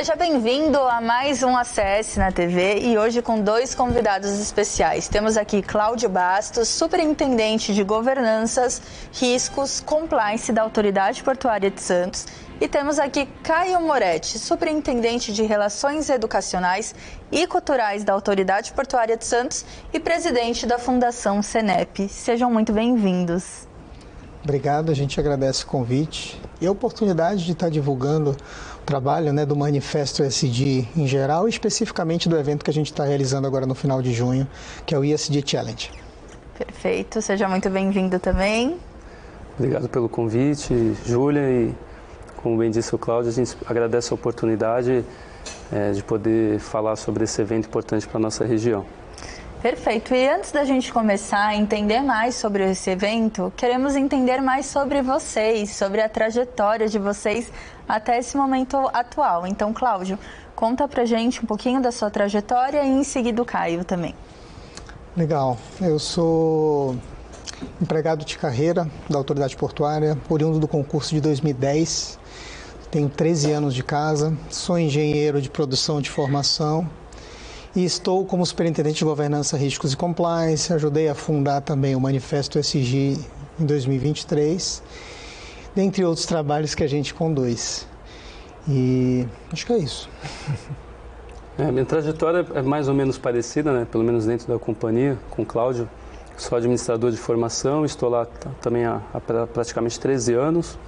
Seja bem-vindo a mais um ACS na TV e hoje com dois convidados especiais. Temos aqui Cláudio Bastos, superintendente de governanças, riscos, compliance da Autoridade Portuária de Santos. E temos aqui Caio Moretti, superintendente de relações educacionais e culturais da Autoridade Portuária de Santos e presidente da Fundação Senep. Sejam muito bem-vindos. Obrigado, a gente agradece o convite e a oportunidade de estar divulgando o trabalho do Manifesto ESG em geral e especificamente do evento que a gente está realizando agora no final de junho, que é o ESG Challenge. Perfeito, seja muito bem-vindo também. Obrigado pelo convite, Júlia, e como bem disse o Cláudio, a gente agradece a oportunidade de poder falar sobre esse evento importante para a nossa região. Perfeito. E antes da gente começar a entender mais sobre esse evento, queremos entender mais sobre vocês, sobre a trajetória de vocês até esse momento atual. Então, Cláudio, conta pra gente um pouquinho da sua trajetória e em seguida o Caio também. Legal. Eu sou empregado de carreira da Autoridade Portuária, oriundo do concurso de 2010. Tenho 13 anos de casa, sou engenheiro de produção de formação. E estou como superintendente de governança, riscos e compliance. Ajudei a fundar também o Manifesto ESG em 2023, dentre outros trabalhos que a gente conduz. E acho que é isso. Minha trajetória é mais ou menos parecida, né? Pelo menos dentro da companhia, com o Cláudio. Sou administrador de formação, estou lá também há praticamente 13 anos.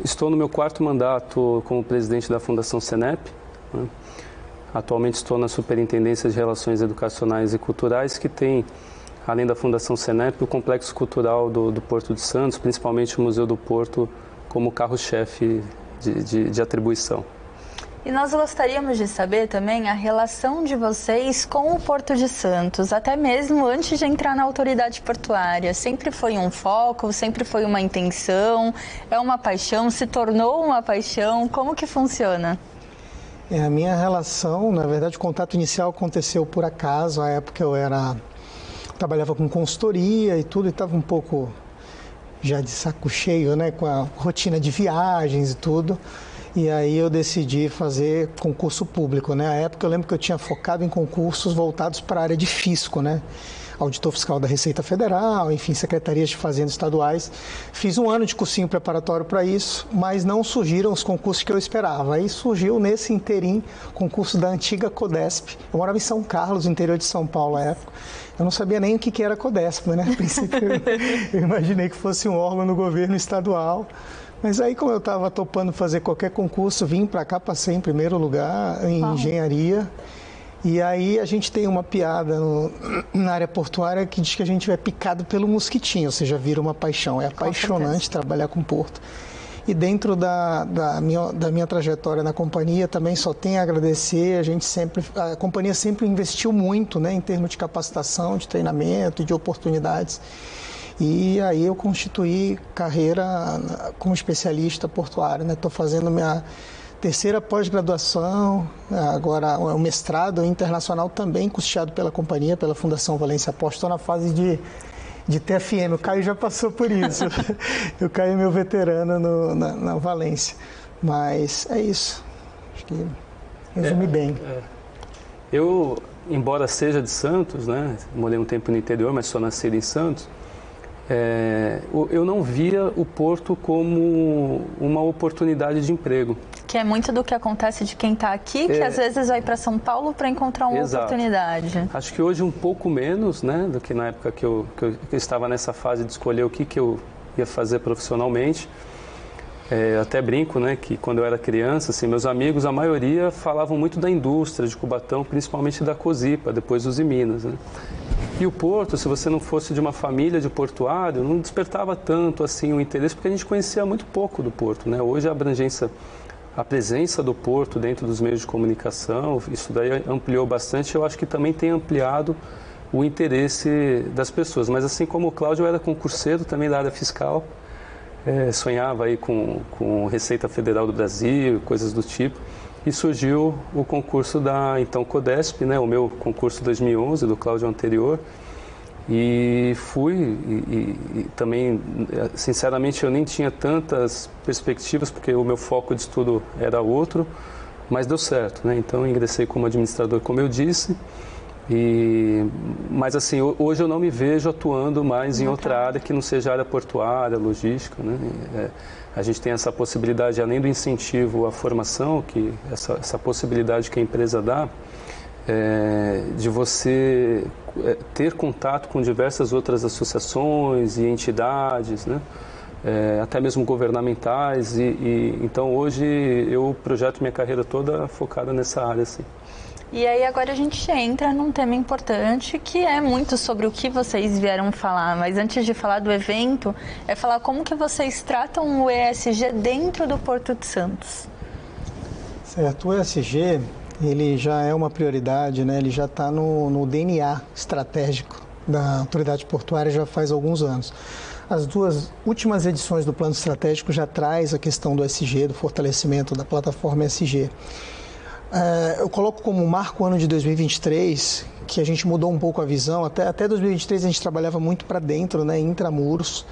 Estou no meu 4º mandato como presidente da Fundação Senep, né? Atualmente estou na Superintendência de Relações Educacionais e Culturais, que tem, além da Fundação Senep, o Complexo Cultural do Porto de Santos, principalmente o Museu do Porto, como carro-chefe de atribuição. E nós gostaríamos de saber também a relação de vocês com o Porto de Santos, até mesmo antes de entrar na autoridade portuária. Sempre foi um foco, sempre foi uma intenção, é uma paixão, se tornou uma paixão, como que funciona? A minha relação, na verdade, o contato inicial aconteceu por acaso. À época eu trabalhava com consultoria e tudo, e estava um pouco já de saco cheio, né, com a rotina de viagens e tudo. E aí eu decidi fazer concurso público, né? À época eu lembro que eu tinha focado em concursos voltados para a área de fisco, né? Auditor fiscal da Receita Federal, enfim, secretarias de fazenda estaduais. Fiz um ano de cursinho preparatório para isso, mas não surgiram os concursos que eu esperava. Aí surgiu nesse interim concurso da antiga Codesp. Eu morava em São Carlos, no interior de São Paulo à época. Eu não sabia nem o que era Codesp, né? A princípio eu imaginei que fosse um órgão no governo estadual. Mas aí, como eu estava topando fazer qualquer concurso, vim para cá, passei em primeiro lugar em engenharia. E aí a gente tem uma piada na área portuária que diz que a gente é picado pelo mosquitinho, ou seja, vira uma paixão. É apaixonante trabalhar com porto. E dentro da minha trajetória na companhia também só tenho a agradecer. A companhia sempre investiu muito, né, em termos de capacitação, de treinamento e de oportunidades. E aí eu constituí carreira como especialista portuário, né? Estou fazendo minha terceira pós-graduação, agora o mestrado internacional também custeado pela companhia, pela Fundação Valência Aposta. Estou na fase de TFM, o Caio já passou por isso. O Caio é meu veterano na Valência. Mas é isso, acho que resumi bem. Eu, embora seja de Santos, né, morei um tempo no interior, mas sou nascido em Santos, eu não via o Porto como uma oportunidade de emprego. Que é muito do que acontece de quem está aqui, que às vezes vai para São Paulo para encontrar uma oportunidade. Acho que hoje um pouco menos, né, do que na época que eu estava nessa fase de escolher o que eu ia fazer profissionalmente. Até brinco, né, que quando eu era criança, assim, meus amigos, a maioria falavam muito da indústria de Cubatão, principalmente da Cosipa, depois dos Minas, né? E o Porto, se você não fosse de uma família de portuário, não despertava tanto assim o interesse, porque a gente conhecia muito pouco do Porto, né? Hoje a presença do Porto dentro dos meios de comunicação, isso daí ampliou bastante. Eu acho que também tem ampliado o interesse das pessoas. Mas assim como o Cláudio, eu era concurseiro também da área fiscal, sonhava aí com Receita Federal do Brasil, coisas do tipo. E surgiu o concurso da então Codesp, né, o meu concurso 2011, do Cláudio anterior. E fui, e também, sinceramente, eu nem tinha tantas perspectivas, porque o meu foco de estudo era outro, mas deu certo, né? Então, eu ingressei como administrador, como eu disse, mas assim, hoje eu não me vejo atuando mais em outra área que não seja área portuária, logística, né? A gente tem essa possibilidade, além do incentivo à formação, que essa possibilidade que a empresa dá, de você ter contato com diversas outras associações e entidades, né? Até mesmo governamentais, então hoje eu projeto minha carreira toda focada nessa área, assim. E aí agora a gente entra num tema importante que é muito sobre o que vocês vieram falar, mas antes de falar do evento, é falar como que vocês tratam o ESG dentro do Porto de Santos. Certo, o ESG, ele já é uma prioridade, né? Ele já está no DNA estratégico da autoridade portuária já faz alguns anos. As 2 últimas edições do plano estratégico já traz a questão do ESG, do fortalecimento da plataforma ESG. Eu coloco como marco o ano de 2023, que a gente mudou um pouco a visão. Até 2023 a gente trabalhava muito para dentro, né, intramuros,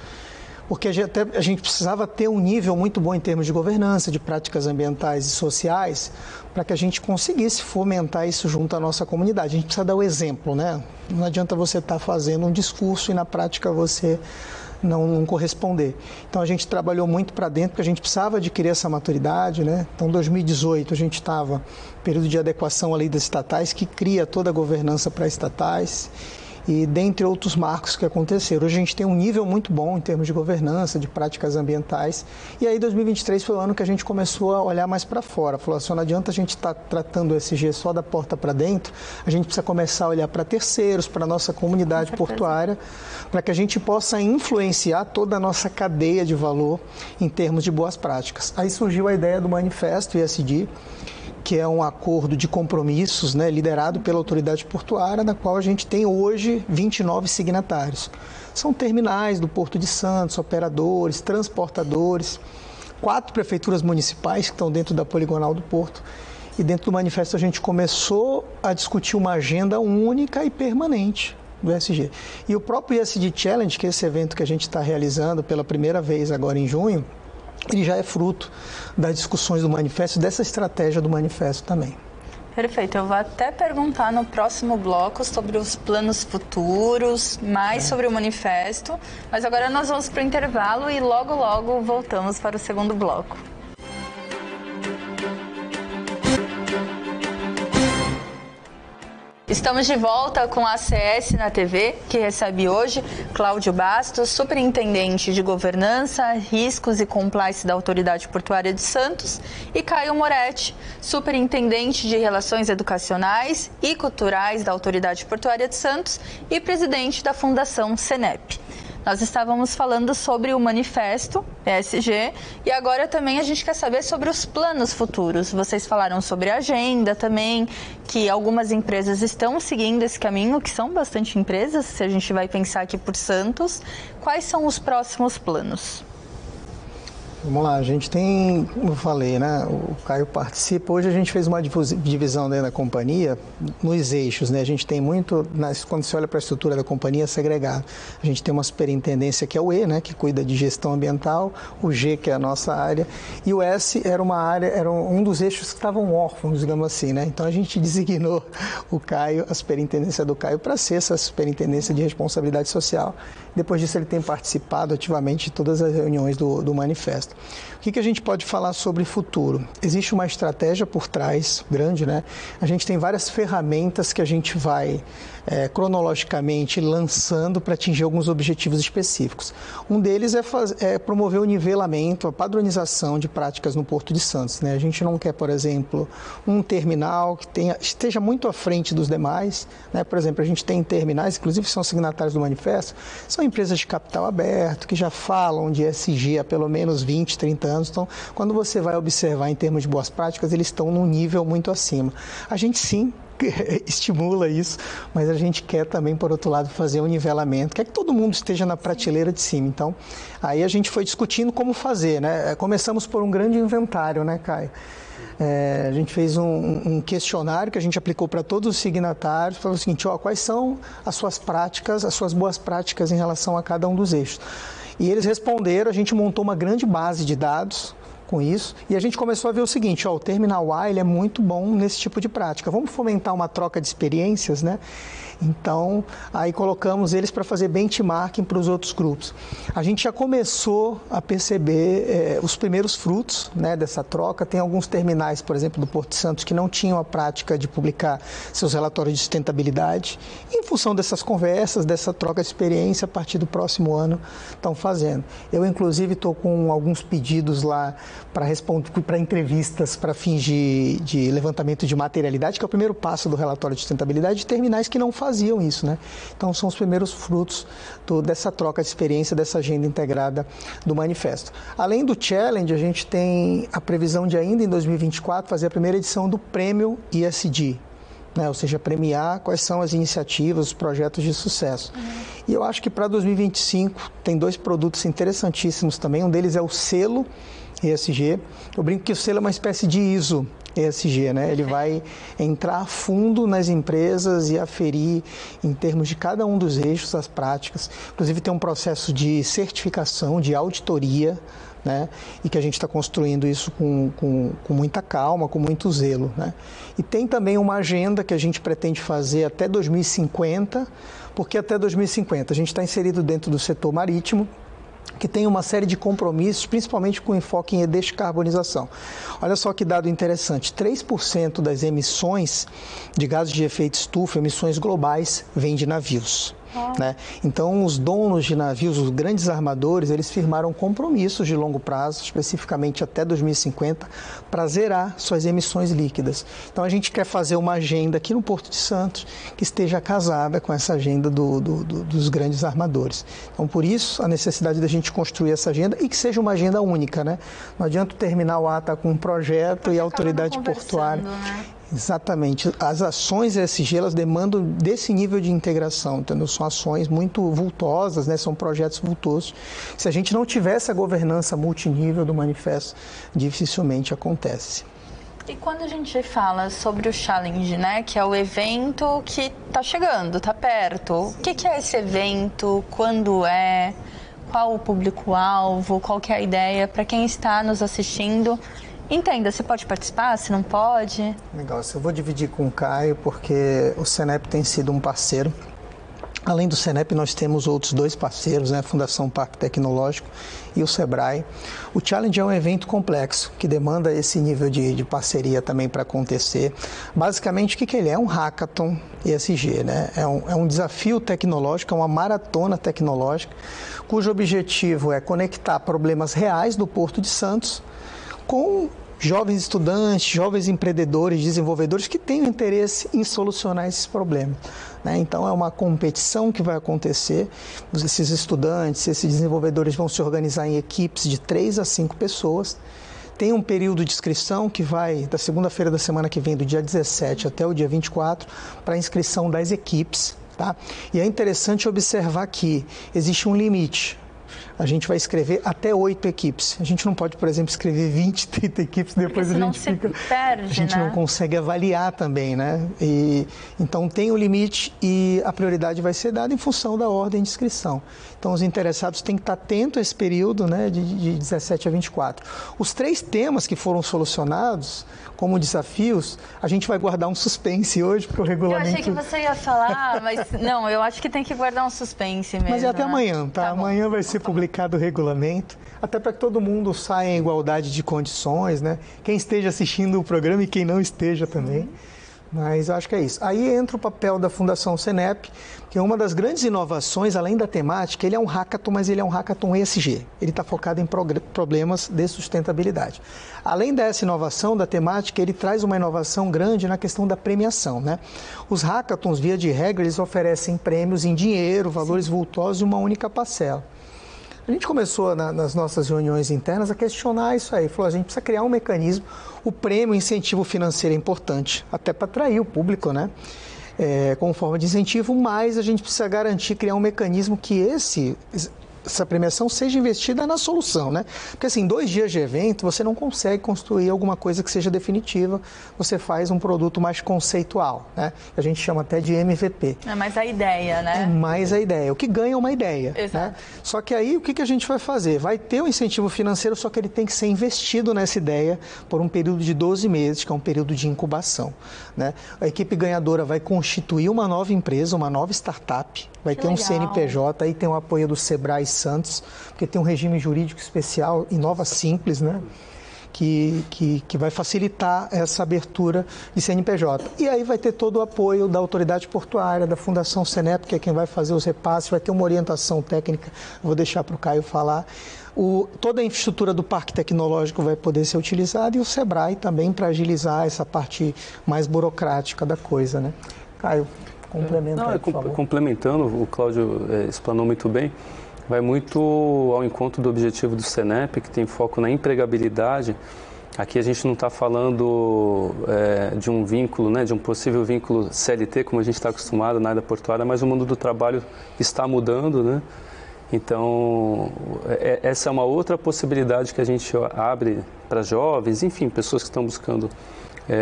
porque a gente precisava ter um nível muito bom em termos de governança, de práticas ambientais e sociais, para que a gente conseguisse fomentar isso junto à nossa comunidade. A gente precisa dar o exemplo, né? Não adianta você estar fazendo um discurso e na prática você não corresponder. Então a gente trabalhou muito para dentro, porque a gente precisava adquirir essa maturidade, né? Então em 2018 a gente estava no período de adequação à lei das estatais, que cria toda a governança para estatais, e dentre outros marcos que aconteceram. Hoje a gente tem um nível muito bom em termos de governança, de práticas ambientais, e aí 2023 foi o ano que a gente começou a olhar mais para fora. Falou assim, não adianta a gente estar tratando o ESG só da porta para dentro, a gente precisa começar a olhar para terceiros, para a nossa comunidade portuária, para que a gente possa influenciar toda a nossa cadeia de valor em termos de boas práticas. Aí surgiu a ideia do Manifesto ESG, que é um acordo de compromissos, né, liderado pela autoridade portuária, da qual a gente tem hoje 29 signatários. São terminais do Porto de Santos, operadores, transportadores, 4 prefeituras municipais que estão dentro da poligonal do Porto. E dentro do manifesto a gente começou a discutir uma agenda única e permanente do ESG. E o próprio ESG Challenge, que é esse evento que a gente está realizando pela primeira vez agora em junho, ele já é fruto das discussões do manifesto, dessa estratégia do manifesto também. Perfeito, eu vou até perguntar no próximo bloco sobre os planos futuros, mais sobre o manifesto, mas agora nós vamos para o intervalo e logo voltamos para o segundo bloco. Estamos de volta com a ACS na TV, que recebe hoje Cláudio Bastos, superintendente de governança, riscos e compliance da Autoridade Portuária de Santos, e Caio Moretti, superintendente de relações educacionais e culturais da Autoridade Portuária de Santos e presidente da Fundação Senep. Nós estávamos falando sobre o manifesto ESG e agora também a gente quer saber sobre os planos futuros. Vocês falaram sobre a agenda também, que algumas empresas estão seguindo esse caminho, que são bastante empresas, se a gente vai pensar aqui por Santos. Quais são os próximos planos? Vamos lá, a gente tem, como eu falei, né? O Caio participa. Hoje a gente fez uma divisão dentro da companhia nos eixos, né? A gente tem muito, quando você olha para a estrutura da companhia, segregado. A gente tem uma superintendência que é o E, né? Que cuida de gestão ambiental, o G, que é a nossa área, e o S era uma área, era um dos eixos que estavam órfãos, digamos assim, né? Então a gente designou o Caio, a superintendência do Caio, para ser essa superintendência de responsabilidade social. Depois disso ele tem participado ativamente de todas as reuniões do manifesto. O que a gente pode falar sobre futuro? Existe uma estratégia por trás, grande, né? A gente tem várias ferramentas que a gente vai cronologicamente lançando para atingir alguns objetivos específicos. Um deles é promover o nivelamento, a padronização de práticas no Porto de Santos, né? A gente não quer, por exemplo, um terminal que esteja muito à frente dos demais, né? Por exemplo, a gente tem terminais, inclusive são signatários do manifesto, são empresas de capital aberto, que já falam de ESG há pelo menos 20, 30 anos. Então, quando você vai observar em termos de boas práticas, eles estão num nível muito acima. A gente sim estimula isso, mas a gente quer também, por outro lado, fazer um nivelamento, quer que todo mundo esteja na prateleira de cima. Então, aí a gente foi discutindo como fazer, né? Começamos por um grande inventário, né, Caio? A gente fez um questionário que a gente aplicou para todos os signatários, falou o seguinte, quais são as suas práticas, as suas boas práticas em relação a cada um dos eixos. E eles responderam, a gente montou uma grande base de dados com isso, e a gente começou a ver o seguinte, o Terminal A ele é muito bom nesse tipo de prática. Vamos fomentar uma troca de experiências, né? Então, aí colocamos eles para fazer benchmarking para os outros grupos. A gente já começou a perceber os primeiros frutos, né, dessa troca. Tem alguns terminais, por exemplo, do Porto de Santos, que não tinham a prática de publicar seus relatórios de sustentabilidade. Em função dessas conversas, dessa troca de experiência, a partir do próximo ano, estão fazendo. Eu, inclusive, estou com alguns pedidos lá para responder para entrevistas para fins de levantamento de materialidade, que é o primeiro passo do relatório de sustentabilidade, de terminais que não faziam isso, né? Então, são os primeiros frutos dessa troca de experiência, dessa agenda integrada do manifesto. Além do Challenge, a gente tem a previsão de ainda em 2024 fazer a primeira edição do Prêmio ESG, né? Ou seja, premiar quais são as iniciativas, os projetos de sucesso. E eu acho que para 2025 tem 2 produtos interessantíssimos também. Um deles é o selo ESG. Eu brinco que o selo é uma espécie de ISO ESG, né? Ele vai entrar a fundo nas empresas e aferir em termos de cada um dos eixos as práticas. Inclusive tem um processo de certificação, de auditoria, né? E que a gente está construindo isso com muita calma, com muito zelo, né? E tem também uma agenda que a gente pretende fazer até 2050, porque até 2050 a gente está inserido dentro do setor marítimo, que tem uma série de compromissos, principalmente com enfoque em descarbonização. Olha só que dado interessante, 3% das emissões de gases de efeito estufa, emissões globais, vêm de navios. Né? Então, os donos de navios, os grandes armadores, eles firmaram compromissos de longo prazo, especificamente até 2050, para zerar suas emissões líquidas. Então, a gente quer fazer uma agenda aqui no Porto de Santos que esteja casada com essa agenda dos grandes armadores. Então, por isso, a necessidade da gente construir essa agenda e que seja uma agenda única, né? Não adianta o Terminal A estar com um projeto e a autoridade portuária... Né? Exatamente. As ações ESG, elas demandam desse nível de integração, entendeu? São ações muito vultosas, né? São projetos vultosos. Se a gente não tiver essa governança multinível do manifesto, dificilmente acontece. E quando a gente fala sobre o Challenge, né, que é o evento que está chegando, está perto, o que é esse evento, quando é, qual o público-alvo, qual que é a ideia para quem está nos assistindo? Entenda, você pode participar, se não pode? Legal, eu vou dividir com o Caio, porque o Senep tem sido um parceiro. Além do Senep, nós temos outros 2 parceiros, né? A Fundação Parque Tecnológico e o Sebrae. O Challenge é um evento complexo, que demanda esse nível de parceria também para acontecer. Basicamente, o que ele é? É um hackathon ESG, né? É um desafio tecnológico, é uma maratona tecnológica, cujo objetivo é conectar problemas reais do Porto de Santos com jovens estudantes, jovens empreendedores, desenvolvedores que têm interesse em solucionar esses problemas, né? Então, é uma competição que vai acontecer. Esses estudantes, esses desenvolvedores vão se organizar em equipes de 3 a 5 pessoas. Tem um período de inscrição que vai da segunda-feira da semana que vem, do dia 17 até o dia 24, para a inscrição das equipes, tá? E é interessante observar que existe um limite. A gente vai escrever até 8 equipes. A gente não pode, por exemplo, escrever 20, 30 equipes, depois a gente fica... perde, a gente né? não consegue avaliar também, né? Então, tem o limite e a prioridade vai ser dada em função da ordem de inscrição. Então, os interessados têm que estar atentos a esse período, né, de 17 a 24. Os 3 temas que foram solucionados como desafios, a gente vai guardar um suspense hoje, porque o regulamento... Eu achei que você ia falar, mas não, eu acho que tem que guardar um suspense mesmo. Mas é até né? amanhã, tá? Amanhã vai ser publicado o regulamento, até para que todo mundo saia em igualdade de condições, né? Quem esteja assistindo o programa e quem não esteja também. Mas eu acho que é isso. Aí entra o papel da Fundação Senep, que é uma das grandes inovações, além da temática, ele é um hackathon, mas ele é um hackathon ESG. Ele está focado em problemas de sustentabilidade. Além dessa inovação da temática, ele traz uma inovação grande na questão da premiação, né? Os hackathons, via de regra, eles oferecem prêmios em dinheiro, valores vultosos e uma única parcela. A A gente começou nas nossas reuniões internas a questionar isso aí. Falou, a gente precisa criar um mecanismo, o prêmio, o incentivo financeiro é importante, até para atrair o público, né? Como forma de incentivo, mas a gente precisa garantir, criar um mecanismo que essa premiação seja investida na solução, né? Porque assim, 2 dias de evento, você não consegue construir alguma coisa que seja definitiva, você faz um produto mais conceitual, né? A gente chama até de MVP. É mais a ideia, né? É mais a ideia. O que ganha é uma ideia. Exato. Né? Só que aí, o que a gente vai fazer? Vai ter um incentivo financeiro, só que ele tem que ser investido nessa ideia por um período de 12 meses, que é um período de incubação, né? A equipe ganhadora vai constituir uma nova empresa, uma nova startup, vai ter um CNPJ, aí tem o apoio do Sebrae Santos, porque tem um regime jurídico especial, Inova Simples, né? Que vai facilitar essa abertura de CNPJ. E aí vai ter todo o apoio da autoridade portuária, da Fundação Senep, que é quem vai fazer os repasses, vai ter uma orientação técnica, vou deixar para o Caio falar. Toda a infraestrutura do Parque Tecnológico vai poder ser utilizada e o Sebrae também para agilizar essa parte mais burocrática da coisa, né? Caio, complementa aí, por favor. Complementando, o Cláudio explanou muito bem, vai muito ao encontro do objetivo do Senep, que tem foco na empregabilidade. Aqui a gente não está falando de um vínculo, né, de um possível vínculo CLT, como a gente está acostumado na área portuária, mas o mundo do trabalho está mudando, né? Então, essa é uma outra possibilidade que a gente abre para jovens, enfim, pessoas que estão buscando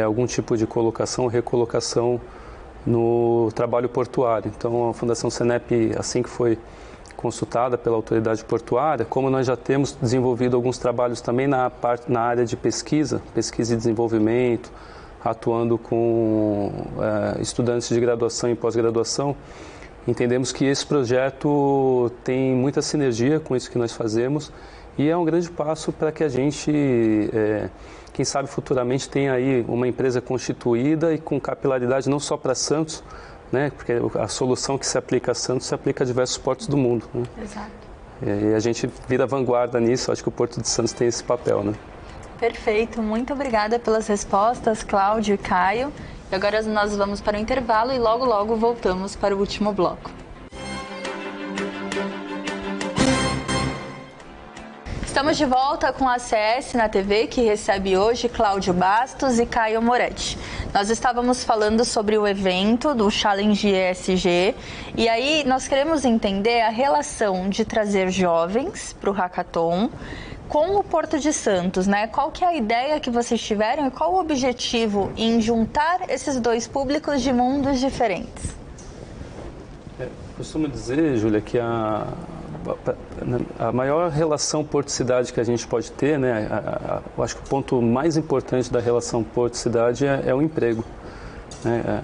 algum tipo de colocação, recolocação no trabalho portuário. Então, a Fundação Senep, assim que foi consultada pela autoridade portuária, como nós já temos desenvolvido alguns trabalhos também na área de pesquisa e desenvolvimento, atuando com estudantes de graduação e pós-graduação, entendemos que esse projeto tem muita sinergia com isso que nós fazemos e é um grande passo para que a gente, quem sabe futuramente, tenha aí uma empresa constituída e com capilaridade não só para Santos, né? Porque a solução que se aplica a Santos se aplica a diversos portos do mundo. Né? Exato. E a gente vira vanguarda nisso, acho que o Porto de Santos tem esse papel. Né? Perfeito, muito obrigada pelas respostas, Cláudio e Caio. E agora nós vamos para o intervalo e logo voltamos para o último bloco. Estamos de volta com a ACS na TV, que recebe hoje Cláudio Bastos e Caio Moretti. Nós estávamos falando sobre o evento do Challenge ESG e aí nós queremos entender a relação de trazer jovens para o Hackathon com o Porto de Santos, né? Qual que é a ideia que vocês tiveram e qual o objetivo em juntar esses dois públicos de mundos diferentes? Costumo dizer, Júlia, que a maior relação porto-cidade que a gente pode ter, né? Eu acho que o ponto mais importante da relação porto-cidade é o emprego. Né?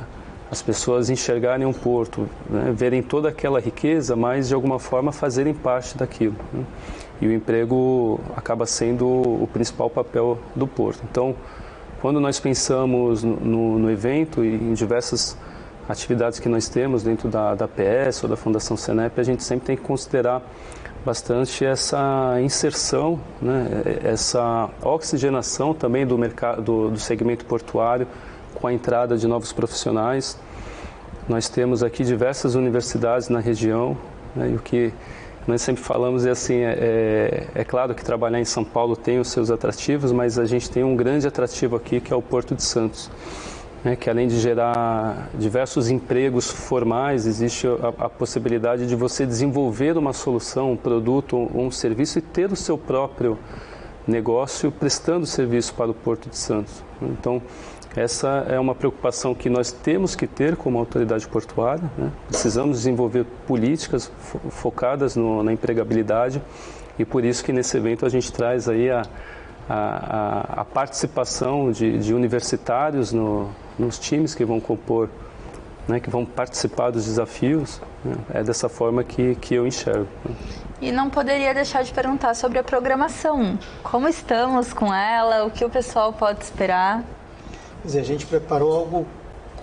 As pessoas enxergarem um porto, né? Verem toda aquela riqueza, mas de alguma forma fazerem parte daquilo. Né? E o emprego acaba sendo o principal papel do porto. Então, quando nós pensamos no evento e em diversas atividades que nós temos dentro da PS ou da Fundação Senep, a gente sempre tem que considerar bastante essa inserção, né, essa oxigenação também do mercado, do segmento portuário, com a entrada de novos profissionais. Nós temos aqui diversas universidades na região, né, e o que nós sempre falamos é assim, é claro que trabalhar em São Paulo tem os seus atrativos, mas a gente tem um grande atrativo aqui, que é o Porto de Santos. Que além de gerar diversos empregos formais, existe a possibilidade de você desenvolver uma solução, um produto, um serviço e ter o seu próprio negócio prestando serviço para o Porto de Santos. Então, essa é uma preocupação que nós temos que ter como autoridade portuária. Né? Precisamos desenvolver políticas focadas na empregabilidade e por isso que nesse evento a gente traz aí a participação de universitários nos times que vão compor, né, que vão participar dos desafios. Né? É dessa forma que eu enxergo. Né? E não poderia deixar de perguntar sobre a programação. Como estamos com ela? O que o pessoal pode esperar? Quer dizer, a gente preparou algo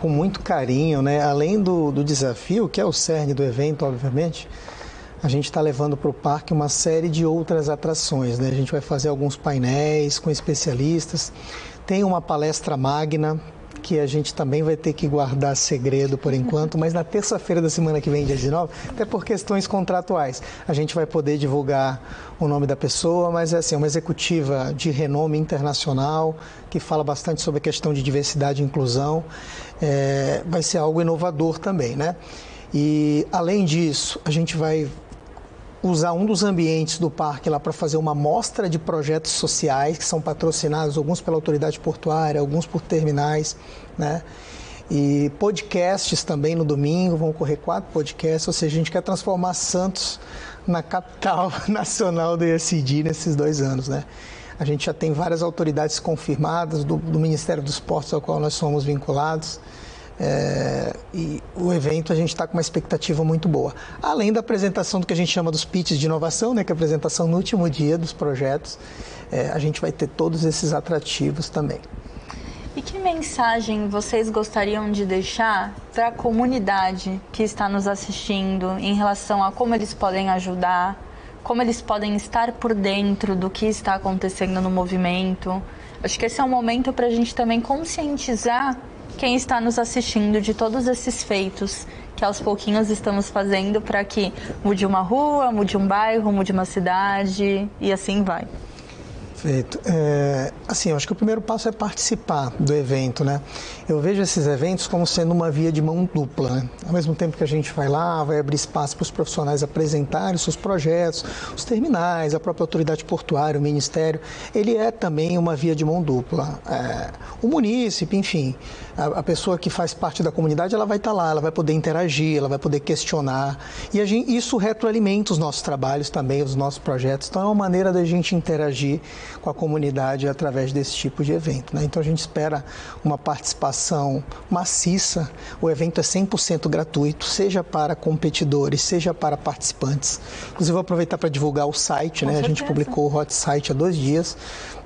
com muito carinho, né? Além do desafio, que é o cerne do evento, obviamente, a gente está levando para o parque uma série de outras atrações, né? A gente vai fazer alguns painéis com especialistas, tem uma palestra magna que a gente também vai ter que guardar segredo por enquanto, mas na terça-feira da semana que vem, dia 19, até por questões contratuais, a gente vai poder divulgar o nome da pessoa, mas é assim, uma executiva de renome internacional, que fala bastante sobre a questão de diversidade e inclusão, vai ser algo inovador também, né? E, além disso, a gente vai usar um dos ambientes do parque lá para fazer uma mostra de projetos sociais que são patrocinados, alguns pela autoridade portuária, alguns por terminais, né? E podcasts também no domingo, vão ocorrer 4 podcasts, ou seja, a gente quer transformar Santos na capital nacional do ESG nesses 2 anos, né? A gente já tem várias autoridades confirmadas do Ministério dos Portos ao qual nós somos vinculados. E o evento a gente está com uma expectativa muito boa. Além da apresentação do que a gente chama dos pitches de inovação, né, que é a apresentação no último dia dos projetos, a gente vai ter todos esses atrativos também. E que mensagem vocês gostariam de deixar para a comunidade que está nos assistindo em relação a como eles podem ajudar, como eles podem estar por dentro do que está acontecendo no movimento? Acho que esse é um momento para a gente também conscientizar quem está nos assistindo de todos esses feitos que aos pouquinhos estamos fazendo para que mude uma rua, mude um bairro, mude uma cidade e assim vai. Perfeito. Assim, eu acho que o primeiro passo é participar do evento, né? Eu vejo esses eventos como sendo uma via de mão dupla, né? Ao mesmo tempo que a gente vai lá, vai abrir espaço para os profissionais apresentarem os seus projetos, os terminais, a própria autoridade portuária, o ministério, ele é também uma via de mão dupla. O munícipe, enfim, a pessoa que faz parte da comunidade, ela vai estar lá, ela vai poder interagir, ela vai poder questionar, e isso retroalimenta os nossos trabalhos também, os nossos projetos. Então, é uma maneira da gente interagir com a comunidade através desse tipo de evento, né? Então a gente espera uma participação maciça. O evento é 100% gratuito, seja para competidores, seja para participantes. Inclusive, vou aproveitar para divulgar o site, né? A gente publicou o hot site há 2 dias.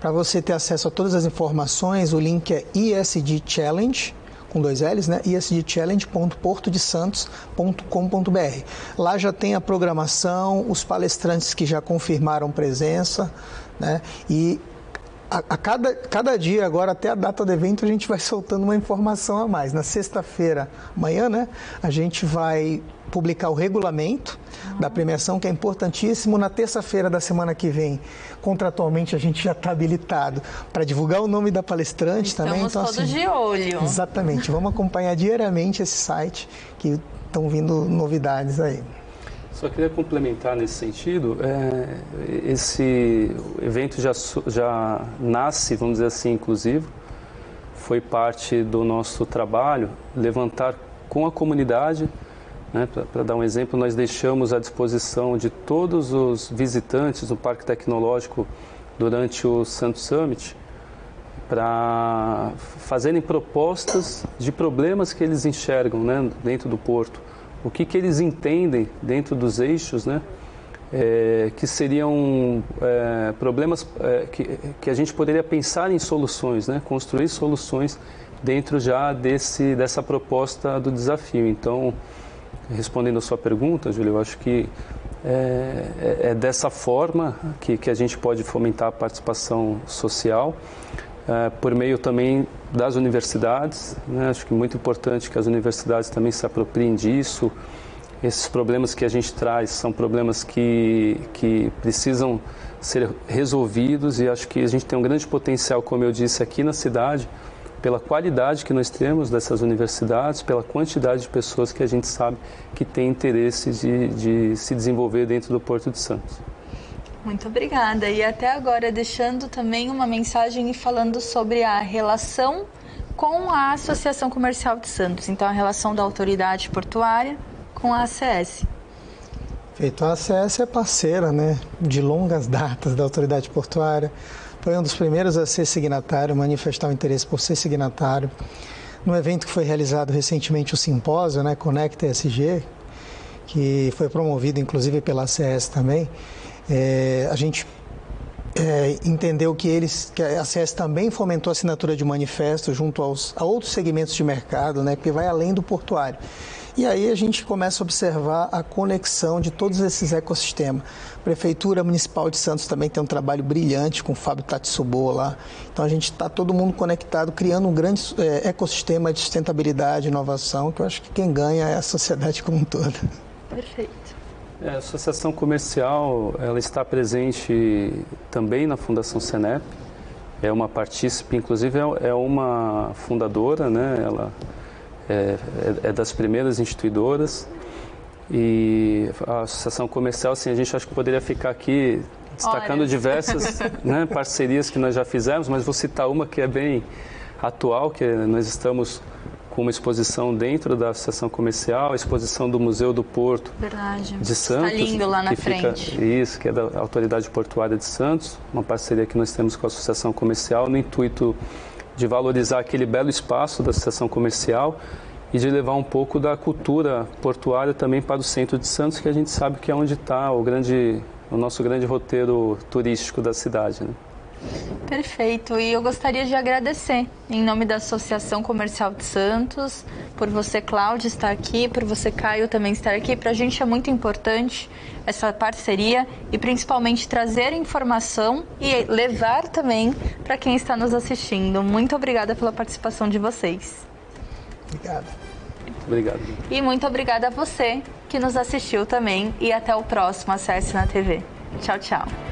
Para você ter acesso a todas as informações, o link é ESG Challenge, com 2 L's, né? esgchallenge.portodesantos.com.br. Lá já tem a programação, os palestrantes que já confirmaram presença, né? E a cada dia agora, até a data do evento, a gente vai soltando uma informação a mais. Na sexta-feira, amanhã, né, a gente vai publicar o regulamento da premiação, que é importantíssimo. Na terça-feira da semana que vem, contratualmente, a gente já está habilitado para divulgar o nome da palestrante também. Estamos todos assim, de olho. Exatamente. Vamos acompanhar diariamente esse site, que estão vindo novidades aí. Só queria complementar nesse sentido, esse evento já nasce, vamos dizer assim, inclusivo, foi parte do nosso trabalho, levantar com a comunidade, né, para dar um exemplo, nós deixamos à disposição de todos os visitantes do Parque Tecnológico durante o Santos Summit, para fazerem propostas de problemas que eles enxergam, né, dentro do porto. O que eles entendem dentro dos eixos, né, que seriam problemas que a gente poderia pensar em soluções, né, construir soluções dentro já dessa proposta do desafio. Então, respondendo a sua pergunta, Júlio, eu acho que é dessa forma que a gente pode fomentar a participação social, por meio também das universidades, né? Acho que é muito importante que as universidades também se apropriem disso. Esses problemas que a gente traz são problemas que precisam ser resolvidos, e acho que a gente tem um grande potencial, como eu disse, aqui na cidade, pela qualidade que nós temos dessas universidades, pela quantidade de pessoas que a gente sabe que tem interesse de se desenvolver dentro do Porto de Santos. Muito obrigada. E até agora, deixando também uma mensagem e falando sobre a relação com a Associação Comercial de Santos. Então, a relação da autoridade portuária com a ACS. Feito, a ACS é parceira, né, de longas datas da autoridade portuária. Foi um dos primeiros a ser signatário, manifestar o interesse por ser signatário. No evento que foi realizado recentemente, o simpósio, né, Conecta ESG, que foi promovido inclusive pela ACS também, a gente entendeu que a ACS também fomentou a assinatura de manifesto junto a outros segmentos de mercado, né, porque vai além do portuário. E aí a gente começa a observar a conexão de todos esses ecossistemas. A Prefeitura Municipal de Santos também tem um trabalho brilhante com o Fábio Tatsubo lá. Então a gente está todo mundo conectado, criando um grande ecossistema de sustentabilidade e inovação, que eu acho que quem ganha é a sociedade como um todo. Perfeito. A Associação Comercial, ela está presente também na Fundação Senep. É uma partícipe, inclusive é uma fundadora, né? Ela é das primeiras instituidoras. E a Associação Comercial, assim, a gente acho que poderia ficar aqui destacando diversas, né, parcerias que nós já fizemos, mas vou citar uma que é bem atual, que nós estamos com uma exposição dentro da Associação Comercial, a exposição do Museu do Porto de Santos. Está lindo lá na frente. Isso, que é da Autoridade Portuária de Santos, uma parceria que nós temos com a Associação Comercial, no intuito de valorizar aquele belo espaço da Associação Comercial e de levar um pouco da cultura portuária também para o centro de Santos, que a gente sabe que é onde está o nosso grande roteiro turístico da cidade, né? Perfeito, e eu gostaria de agradecer em nome da Associação Comercial de Santos, por você, Cláudio, estar aqui, por você, Caio, também estar aqui. Para a gente é muito importante essa parceria e principalmente trazer informação e levar também para quem está nos assistindo. Muito obrigada pela participação de vocês. Obrigado. Obrigado. E muito obrigada a você que nos assistiu também e até o próximo Acesse na TV. Tchau, tchau.